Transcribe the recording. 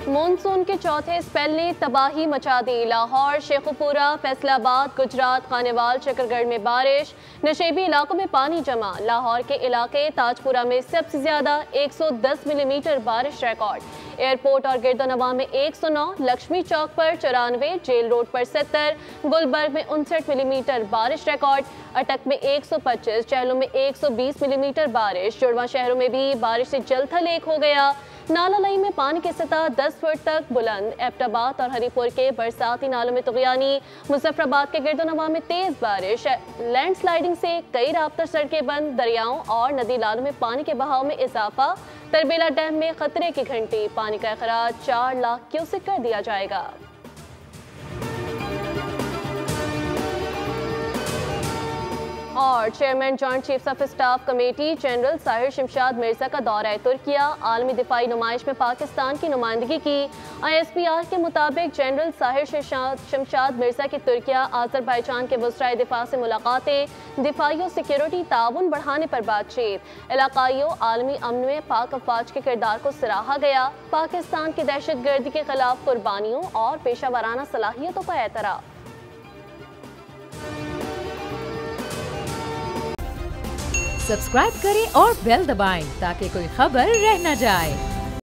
Monsoon के चौथे spell ने तबाही मचा दी। लाहौर, शेखुपुरा, फैसलाबाद, गुजरात, खानेवाल, शकरगढ़ में बारिश, नशेबी इलाकों में पानी जमा। लाहौर के इलाके ताजपुरा में सबसे ज्यादा 110 मिलीमीटर बारिश रिकॉर्ड। एयरपोर्ट और गिरदोनवा में 109, लक्ष्मी चौक पर 94, जेल रोड पर 70, गुलबर्ग में 59 मिलीमीटर बारिश रिकॉर्ड। अटक में 125, चहलों में 120 मिलीमीटर बारिश। जुड़वा शहरों में भी बारिश से जलथल एक हो गया। नालालई में पानी की सतह 10 फुट तक बुलंद। एबटाबाद और हरीपुर के बरसाती नालों में तुगयानी। मुजफ्फराबाद के गिरदोनवा में तेज बारिश। लैंडस्लाइडिंग से कई राब्ता सड़कें बंद। दरियाओं और नदी नालों में पानी के बहाव में इजाफा। तरबेला डैम में खतरे की घंटी। पानी का अखराज 4 लाख क्यूसेक कर दिया जाएगा। और chairman joint chiefs of staff committee general Sahir Shamshad Mirza का दौरा तुर्किया। आलमी दिफाई नुमाइश में पाकिस्तान की नुमाइंदगी की। ISPR के मुताबिक जनरल साहिर शमशाद मिर्जा की तुर्किया आज़रबाईजान के वज़राए दिफा से मुलाकातें। दिफाई और सिक्योरिटी ताउन बढ़ाने पर बातचीत। इलाकाइयों आलमी अमन में पाक अफवाज के किरदार को सराहा गया। पाकिस्तान की दहशत गर्दी के खिलाफ कुर्बानियों और पेशा वराना सलाहियतों पर एतराफ़। सब्सक्राइब करें और बेल दबाएं ताकि कोई खबर रह न जाए।